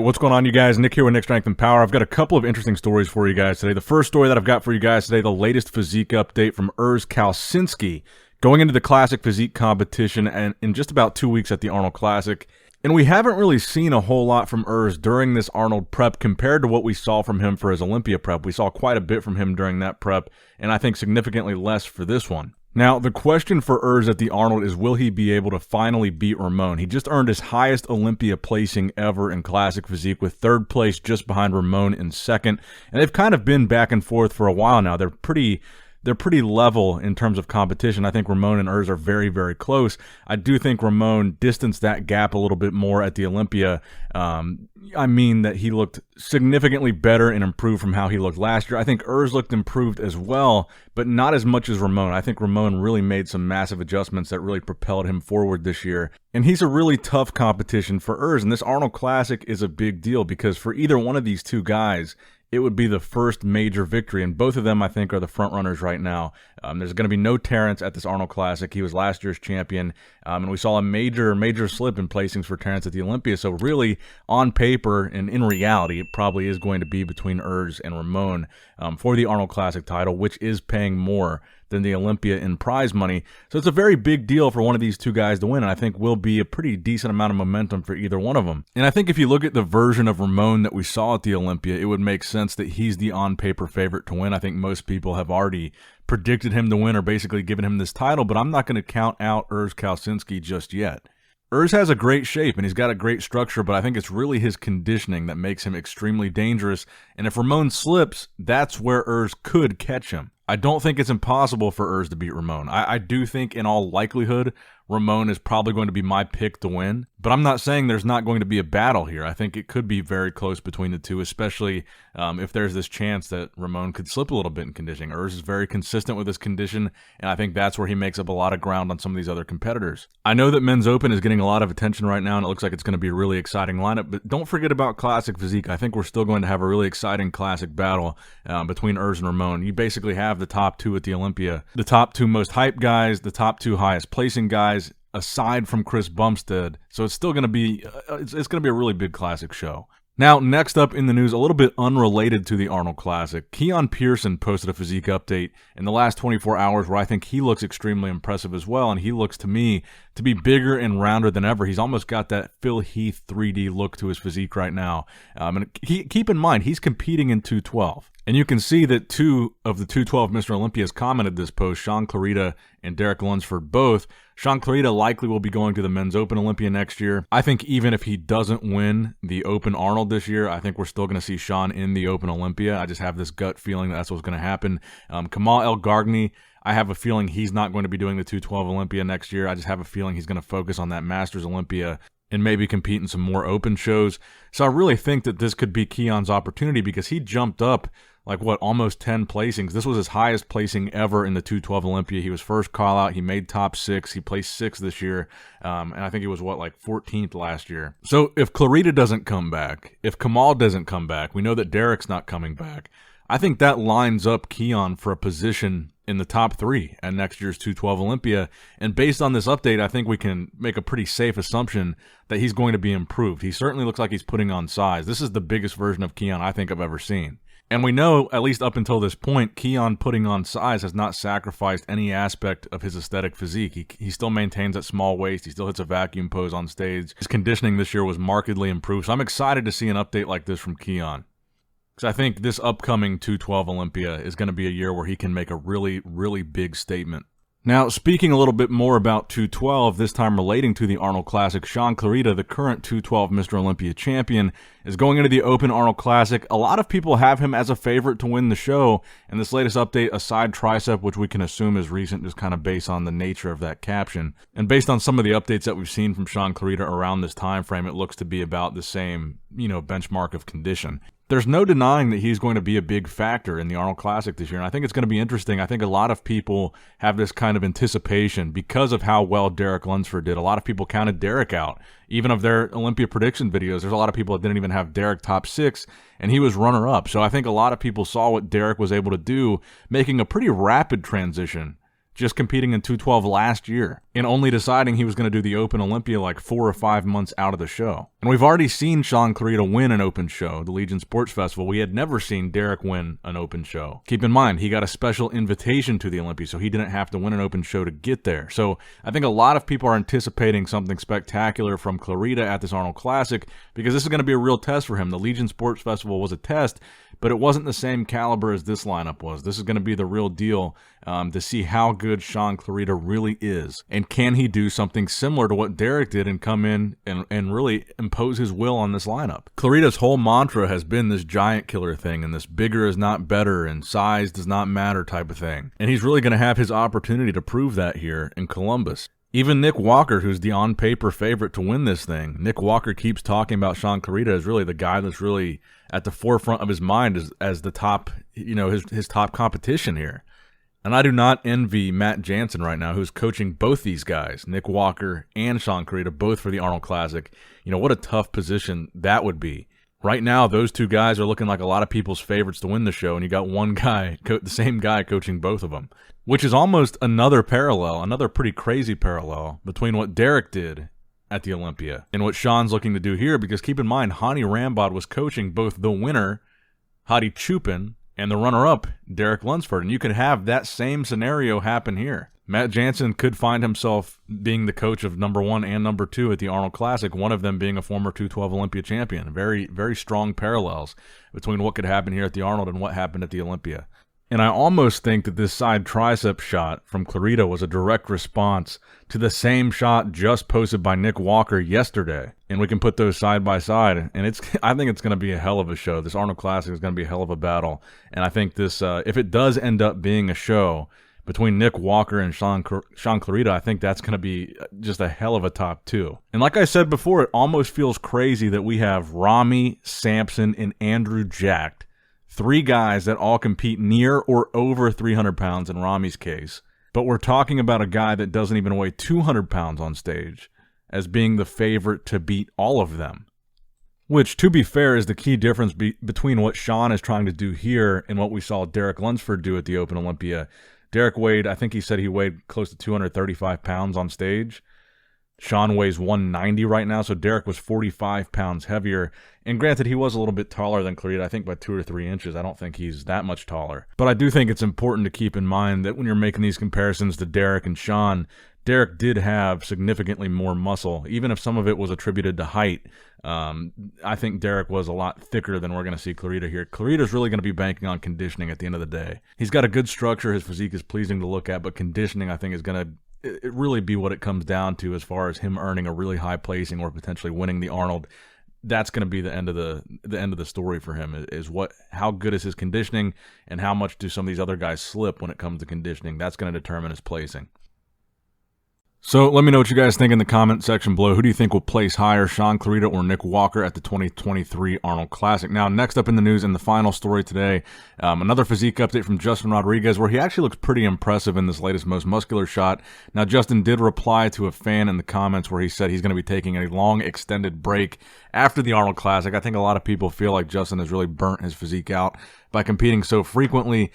what's going on, you guys? Nick here with Nick Strength and Power. I've got a couple of interesting stories for you guys today. The first story that I've got for you guys today, the latest physique update from Urs Kalecinski going into the Classic Physique competition and in just about 2 weeks at the Arnold Classic. And we haven't really seen a whole lot from Urs during this Arnold prep compared to what we saw from him for his Olympia prep. We saw quite a bit from him during that prep, and I think significantly less for this one. Now, the question for Urs at the Arnold is, will he be able to finally beat Ramon? He just earned his highest Olympia placing ever in Classic Physique, with third place just behind Ramon in second. And they've kind of been back and forth for a while now. They're pretty level in terms of competition. I think Ramon and Urs are very, very close. I do think Ramon distanced that gap a little bit more at the Olympia. I mean that he looked significantly better and improved from how he looked last year. I think Urs looked improved as well, but not as much as Ramon. I think Ramon really made some massive adjustments that really propelled him forward this year. And he's a really tough competition for Urs. And this Arnold Classic is a big deal because for either one of these two guys, it would be the first major victory, and both of them, I think, are the front runners right now. There's going to be no Terrence at this Arnold Classic. He was last year's champion, and we saw a major slip in placings for Terrence at the Olympia. So really, on paper and in reality, it probably is going to be between Urs and Ramon for the Arnold Classic title, which is paying more than the Olympia in prize money. So it's a very big deal for one of these two guys to win, and I think will be a pretty decent amount of momentum for either one of them. And I think if you look at the version of Ramon that we saw at the Olympia, it would make sense that he's the on-paper favorite to win. I think most people have already predicted him to win or basically given him this title, but I'm not going to count out Urs Kalecinski just yet. Urs has a great shape and he's got a great structure, but I think it's really his conditioning that makes him extremely dangerous. And if Ramon slips, that's where Urs could catch him. I don't think it's impossible for Urs to beat Ramon. I do think in all likelihood, Ramon is probably going to be my pick to win, but I'm not saying there's not going to be a battle here. I think it could be very close between the two, especially if there's this chance that Ramon could slip a little bit in conditioning. Urs is very consistent with his condition, and I think that's where he makes up a lot of ground on some of these other competitors. I know that Men's Open is getting a lot of attention right now, and it looks like it's going to be a really exciting lineup, but don't forget about Classic Physique. I think we're still going to have a really exciting classic battle between Urs and Ramon. You basically have the top two at the Olympia, the top two most hyped guys, the top two highest placing guys, aside from Chris Bumstead. So it's still going to be it's going to be a really big classic show. Now, next up in the news, a little bit unrelated to the Arnold Classic, Keone Pearson posted a physique update in the last 24 hours where I think he looks extremely impressive as well, and he looks to me to be bigger and rounder than ever. He's almost got that Phil Heath 3D look to his physique right now. And keep in mind, he's competing in 212. And you can see that two of the 212 Mr. Olympias commented this post, Shaun Clarida and Derek Lunsford both. Shaun Clarida likely will be going to the Men's Open Olympia next year. I think even if he doesn't win the Open Arnold this year, I think we're still going to see Shaun in the Open Olympia. I just have this gut feeling that's what's going to happen. Kamal El Gargni, I have a feeling he's not going to be doing the 212 Olympia next year. I just have a feeling he's going to focus on that Masters Olympia and maybe compete in some more open shows. So I really think that this could be Keone's opportunity because he jumped up almost 10 placings. This was his highest placing ever in the 212 Olympia. He was first call out. He made top 6. He placed 6 this year. And I think he was 14th last year. So if Clarida doesn't come back, if Kamal doesn't come back, we know that Derek's not coming back. I think that lines up Keone for a position in the top 3 at next year's 212 Olympia. And based on this update, I think we can make a pretty safe assumption that he's going to be improved. He certainly looks like he's putting on size. This is the biggest version of Keone I think I've ever seen. And we know, at least up until this point, Keone putting on size has not sacrificed any aspect of his aesthetic physique. He still maintains that small waist. He still hits a vacuum pose on stage. His conditioning this year was markedly improved. So I'm excited to see an update like this from Keone. Because I think this upcoming 212 Olympia is going to be a year where he can make a really, really big statement. Now, speaking a little bit more about 212, this time relating to the Arnold Classic, Shaun Clarida, the current 212 Mr. Olympia champion, is going into the Open Arnold Classic. A lot of people have him as a favorite to win the show, and this latest update, aside Triceps, which we can assume is recent, just kind of based on the nature of that caption, and based on some of the updates that we've seen from Shaun Clarida around this time frame, it looks to be about the same, benchmark of condition. There's no denying that he's going to be a big factor in the Arnold Classic this year, and I think it's going to be interesting. I think a lot of people have this kind of anticipation because of how well Derek Lunsford did. A lot of people counted Derek out, even of their Olympia prediction videos. There's a lot of people that didn't even have Derek top 6, and he was runner-up. So I think a lot of people saw what Derek was able to do, making a pretty rapid transition just competing in 212 last year, and only deciding he was going to do the Open Olympia like 4 or 5 months out of the show. And we've already seen Shaun Clarida win an Open show, the Legion Sports Festival. We had never seen Derek win an Open show. Keep in mind, he got a special invitation to the Olympia, so he didn't have to win an Open show to get there. So I think a lot of people are anticipating something spectacular from Clarida at this Arnold Classic, because this is going to be a real test for him. The Legion Sports Festival was a test, but it wasn't the same caliber as this lineup was. This is going to be the real deal to see how good Shaun Clarida really is. And can he do something similar to what Derek did and come in and really impose his will on this lineup? Clarida's whole mantra has been this giant killer thing and this bigger is not better and size does not matter type of thing. And he's really going to have his opportunity to prove that here in Columbus. Even Nick Walker, who's the on-paper favorite to win this thing, Nick Walker keeps talking about Shaun Clarida as really the guy that's really at the forefront of his mind as the top, his top competition here. And I do not envy Matt Jansen right now, who's coaching both these guys, Nick Walker and Shaun Clarida, both for the Arnold Classic. What a tough position that would be. Right now, those two guys are looking like a lot of people's favorites to win the show, and you got one guy, the same guy, coaching both of them, which is almost another parallel, another pretty crazy parallel between what Derek did at the Olympia and what Shaun's looking to do here, because keep in mind, Hani Rambod was coaching both the winner, Hadi Chupin, and the runner-up, Derek Lunsford, and you could have that same scenario happen here. Matt Jansen could find himself being the coach of number 1 and number 2 at the Arnold Classic, one of them being a former 212 Olympia champion. Very, very strong parallels between what could happen here at the Arnold and what happened at the Olympia. And I almost think that this side tricep shot from Clarida was a direct response to the same shot just posted by Nick Walker yesterday. And we can put those side by side. And I think it's going to be a hell of a show. This Arnold Classic is going to be a hell of a battle. And I think this, if it does end up being a show between Nick Walker and Shaun Clarida, I think that's going to be just a hell of a top 2. And like I said before, it almost feels crazy that we have Rami, Sampson, and Andrew jacked. 3 guys that all compete near or over 300 pounds in Rami's case. But we're talking about a guy that doesn't even weigh 200 pounds on stage as being the favorite to beat all of them. Which, to be fair, is the key difference between what Shaun is trying to do here and what we saw Derek Lunsford do at the Open Olympia. Derek weighed, I think he said he weighed close to 235 pounds on stage. Shaun weighs 190 right now, so Derek was 45 pounds heavier. And granted, he was a little bit taller than Clarida, I think by 2 or 3 inches. I don't think he's that much taller. But I do think it's important to keep in mind that when you're making these comparisons to Derek and Shaun, Derek did have significantly more muscle, even if some of it was attributed to height. I think Derek was a lot thicker than we're going to see Clarida here. Clarida's really going to be banking on conditioning at the end of the day. He's got a good structure. His physique is pleasing to look at, but conditioning, I think, is going to it really be what it comes down to as far as him earning a really high placing or potentially winning the Arnold. That's going to be the end of the story for him is how good is his conditioning and how much do some of these other guys slip when it comes to conditioning. That's going to determine his placing. So let me know what you guys think in the comment section below. Who do you think will place higher, Shaun Clarida or Nick Walker at the 2023 Arnold Classic? Now, next up in the news and the final story today, another physique update from Justin Rodriguez, where he actually looks pretty impressive in this latest Most Muscular shot. Now, Justin did reply to a fan in the comments where he said he's going to be taking a long extended break after the Arnold Classic. I think a lot of people feel like Justin has really burnt his physique out by competing so frequently.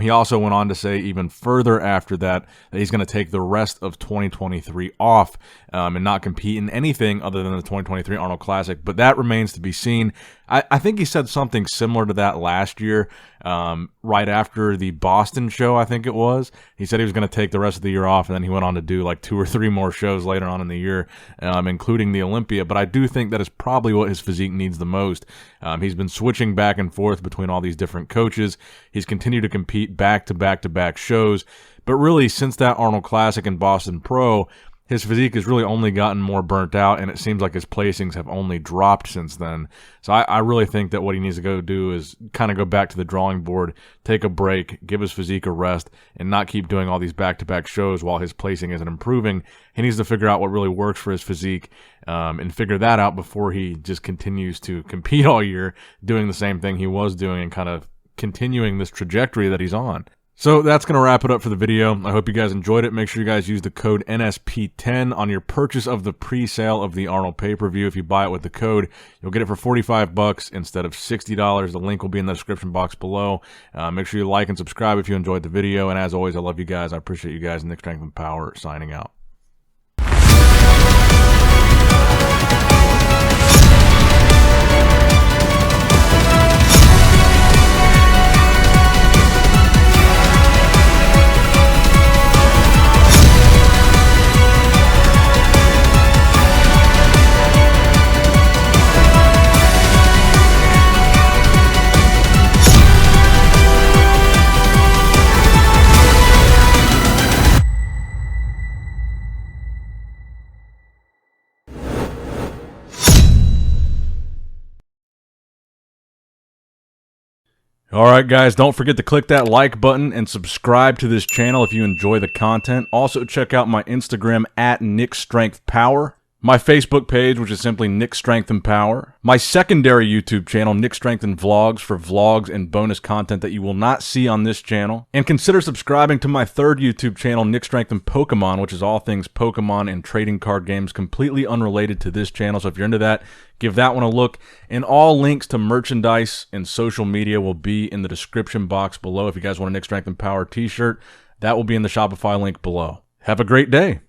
He also went on to say even further after that he's going to take the rest of 2023 off and not compete in anything other than the 2023 Arnold Classic. But that remains to be seen. I think he said something similar to that last year, right after the Boston show, I think it was. He said he was going to take the rest of the year off, and then he went on to do like 2 or 3 more shows later on in the year, including the Olympia. But I do think that is probably what his physique needs the most. He's been switching back and forth between all these different coaches. He's continued to compete back-to-back-to-back shows. But really, since that Arnold Classic and Boston Pro, his physique has really only gotten more burnt out, and it seems like his placings have only dropped since then. So I really think that what he needs to go do is kind of go back to the drawing board, take a break, give his physique a rest, and not keep doing all these back-to-back shows while his placing isn't improving. He needs to figure out what really works for his physique and figure that out before he just continues to compete all year doing the same thing he was doing and kind of continuing this trajectory that he's on. So that's going to wrap it up for the video. I hope you guys enjoyed it. Make sure you guys use the code NSP10 on your purchase of the pre-sale of the Arnold pay-per-view. If you buy it with the code, you'll get it for $45 instead of $60. The link will be in the description box below. Make sure you like and subscribe if you enjoyed the video. And as always, I love you guys. I appreciate you guys. Nick Strength and Power signing out. Alright guys, don't forget to click that like button and subscribe to this channel if you enjoy the content. Also check out my Instagram at NickStrengthPower, my Facebook page, which is simply Nick Strength and Power, my secondary YouTube channel, Nick Strength and Vlogs, for vlogs and bonus content that you will not see on this channel. And consider subscribing to my third YouTube channel, Nick Strength and Pokemon, which is all things Pokemon and trading card games, completely unrelated to this channel. So if you're into that, give that one a look. And all links to merchandise and social media will be in the description box below. If you guys want a Nick Strength and Power t-shirt, that will be in the Shopify link below. Have a great day.